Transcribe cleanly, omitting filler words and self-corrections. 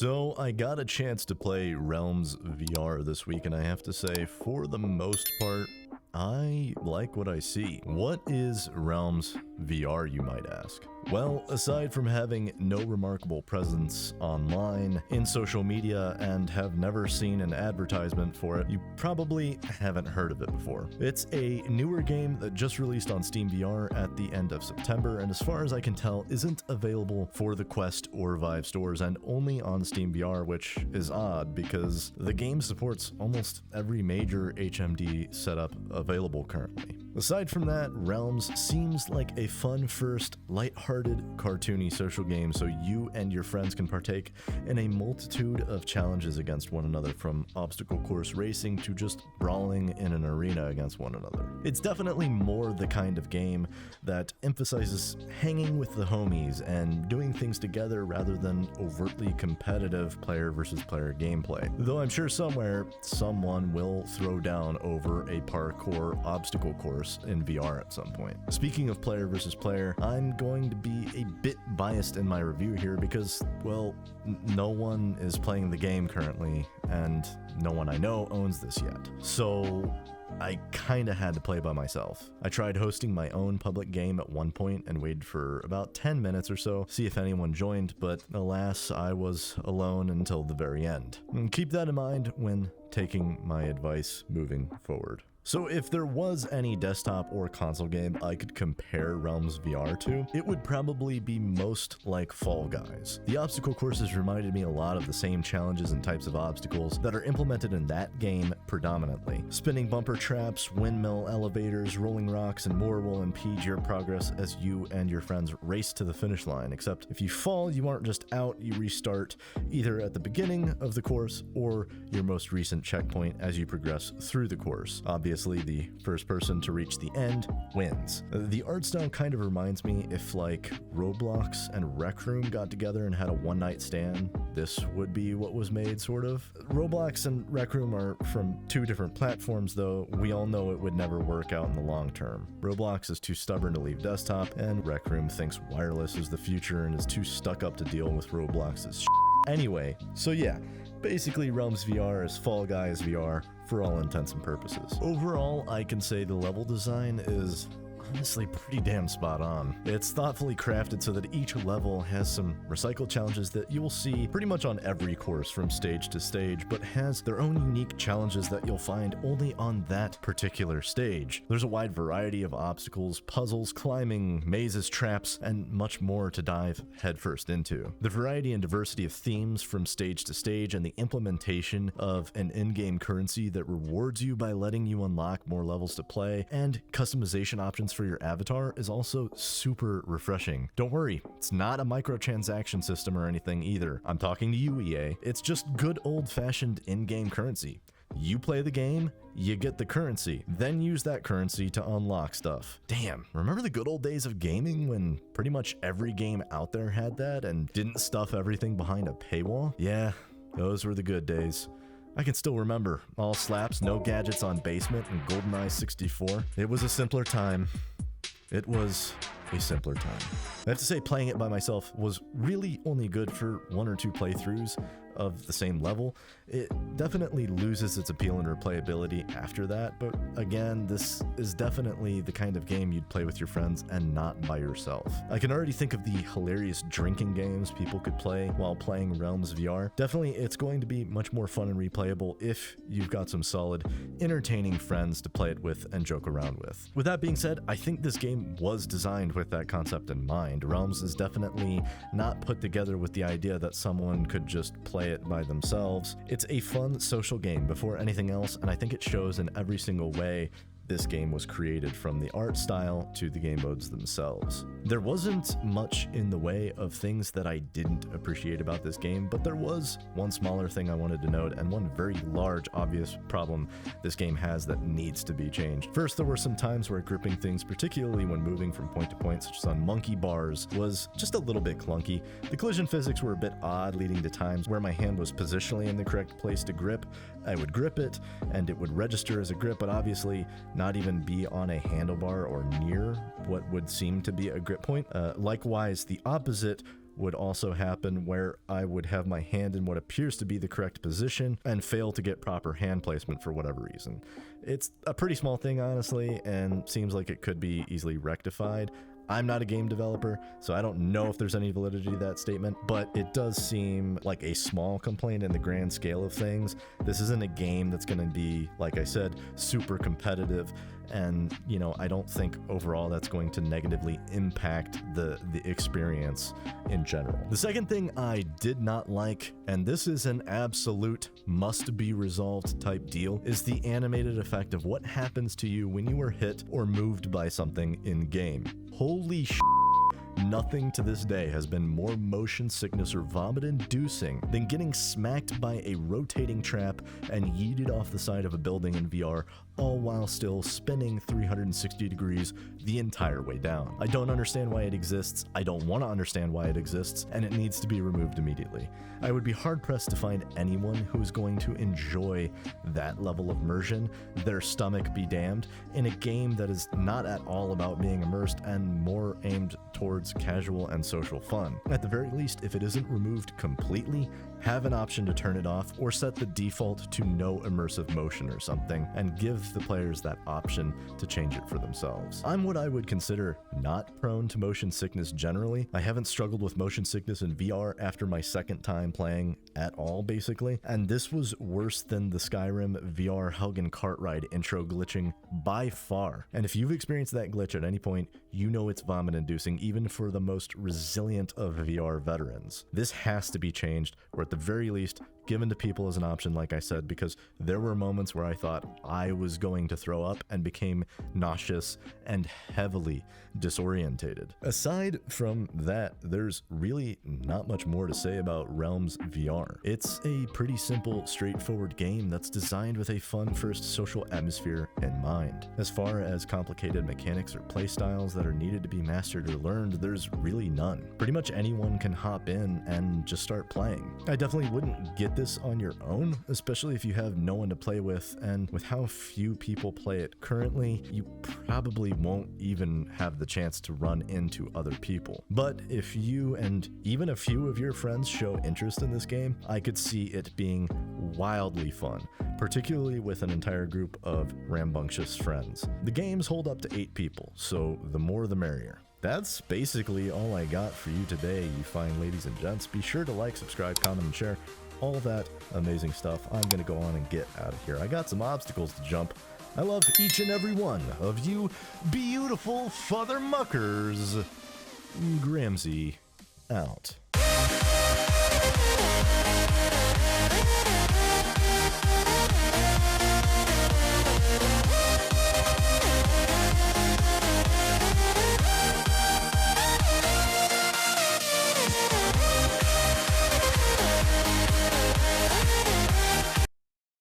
So I got a chance to play Realms VR this week, and I have to say, for the most part, I like what I see. What is Realms VR, you might ask? Well, aside from having no remarkable presence online, in social media, and have never seen an advertisement for it, you probably haven't heard of it before. It's a newer game that just released on Steam VR at the end of September, and as far as I can tell, isn't available for the Quest or Vive stores, and only on Steam VR, which is odd because the game supports almost every major HMD setup available currently. Aside from that, Realms seems like a fun first, lighthearted, cartoony social game so you and your friends can partake in a multitude of challenges against one another, from obstacle course racing to just brawling in an arena against one another. It's definitely more the kind of game that emphasizes hanging with the homies and doing things together rather than overtly competitive player versus player gameplay. Though I'm sure somewhere, someone will throw down over a parkour obstacle course in VR at some point. Speaking of player versus player, I'm going to be a bit biased in my review here because, well, no one is playing the game currently, and no one I know owns this yet. So I kinda had to play by myself. I tried hosting my own public game at one point and waited for about 10 minutes or so, see if anyone joined, but alas, I was alone until the very end. And keep that in mind when taking my advice moving forward. So if there was any desktop or console game I could compare Realms VR to, it would probably be most like Fall Guys. The obstacle courses reminded me a lot of the same challenges and types of obstacles that are implemented in that game predominantly. Spinning bumper traps, windmill elevators, rolling rocks, and more will impede your progress as you and your friends race to the finish line, except if you fall, you aren't just out, you restart either at the beginning of the course or your most recent checkpoint as you progress through the course. Obviously, the first person to reach the end wins. The art style kind of reminds me if like Roblox and Rec Room got together and had a one-night stand, this would be what was made, sort of. Roblox and Rec Room are from two different platforms, though we all know it would never work out in the long term. Roblox is too stubborn to leave desktop, and Rec Room thinks wireless is the future and is too stuck up to deal with Roblox's shit. Anyway, so yeah, basically Realms VR is Fall Guys VR for all intents and purposes. Overall, I can say the level design is honestly pretty damn spot on. It's thoughtfully crafted so that each level has some recycled challenges that you will see pretty much on every course from stage to stage, but has their own unique challenges that you'll find only on that particular stage. There's a wide variety of obstacles, puzzles, climbing, mazes, traps, and much more to dive headfirst into. The variety and diversity of themes from stage to stage and the implementation of an in-game currency that rewards you by letting you unlock more levels to play and customization options for your avatar is also super refreshing. Don't worry, it's not a microtransaction system or anything either. I'm talking to you, EA. It's just good old-fashioned in-game currency. You play the game, you get the currency, then use that currency to unlock stuff. Damn, remember the good old days of gaming when pretty much every game out there had that and didn't stuff everything behind a paywall? Yeah, those were the good days. I can still remember. All slaps, no gadgets on basement, and GoldenEye 64. It was a simpler time. It was a simpler time. I have to say, playing it by myself was really only good for one or two playthroughs of the same level. It definitely loses its appeal and replayability after that, but again, this is definitely the kind of game you'd play with your friends and not by yourself. I can already think of the hilarious drinking games people could play while playing Realms VR. Definitely, it's going to be much more fun and replayable if you've got some solid, entertaining friends to play it with and joke around with. With that being said, I think this game was designed with that concept in mind. Realms is definitely not put together with the idea that someone could just play it by themselves. It's a fun social game before anything else, and I think it shows in every single way this game was created, from the art style to the game modes themselves. There wasn't much in the way of things that I didn't appreciate about this game, but there was one smaller thing I wanted to note and one very large, obvious problem this game has that needs to be changed. First, there were some times where gripping things, particularly when moving from point to point, such as on monkey bars, was just a little bit clunky. The collision physics were a bit odd, leading to times where my hand was positionally in the correct place to grip. I would grip it, and it would register as a grip, but obviously not even be on a handlebar or near what would seem to be a grip point. Likewise, the opposite would also happen where I would have my hand in what appears to be the correct position and fail to get proper hand placement for whatever reason. It's a pretty small thing, honestly, and seems like it could be easily rectified. I'm not a game developer, so I don't know if there's any validity to that statement, but it does seem like a small complaint in the grand scale of things. This isn't a game that's going to be, like I said, super competitive, and, you know, I don't think overall that's going to negatively impact the experience in general. The second thing I did not like, and this is an absolute must-be-resolved type deal, is the animated effect of what happens to you when you are hit or moved by something in-game. Holy sh**. Nothing to this day has been more motion sickness or vomit inducing than getting smacked by a rotating trap and yeeted off the side of a building in VR, all while still spinning 360 degrees the entire way down. I don't understand why it exists, I don't want to understand why it exists, and it needs to be removed immediately. I would be hard-pressed to find anyone who is going to enjoy that level of immersion, their stomach be damned, in a game that is not at all about being immersed and more aimed towards casual and social fun. At the very least, if it isn't removed completely, have an option to turn it off or set the default to no immersive motion or something, and give the players that option to change it for themselves. I'm what I would consider not prone to motion sickness generally. I haven't struggled with motion sickness in VR after my second time playing at all, basically, and this was worse than the Skyrim VR hug and cart ride intro glitching by far. And if you've experienced that glitch at any point, you know it's vomit inducing, even for the most resilient of VR veterans. This has to be changed, or at the very least given to people as an option, like I said, because there were moments where I thought I was going to throw up and became nauseous and heavily disorientated. Aside from that, there's really not much more to say about Realms VR. It's a pretty simple, straightforward game that's designed with a fun first social atmosphere in mind. As far as complicated mechanics or playstyles that are needed to be mastered or learned, there's really none. Pretty much anyone can hop in and just start playing. I definitely wouldn't get this on your own, especially if you have no one to play with, and with how few people play it currently, you probably won't even have the chance to run into other people. But if you and even a few of your friends show interest in this game, I could see it being wildly fun, particularly with an entire group of rambunctious friends. The games hold up to 8 people, so the more the merrier. That's basically all I got for you today, you fine ladies and gents. Be sure to like, subscribe, comment, and share. All that amazing stuff. I'm gonna go on and get out of here. I got some obstacles to jump. I love each and every one of you beautiful father muckers. Gramsy out.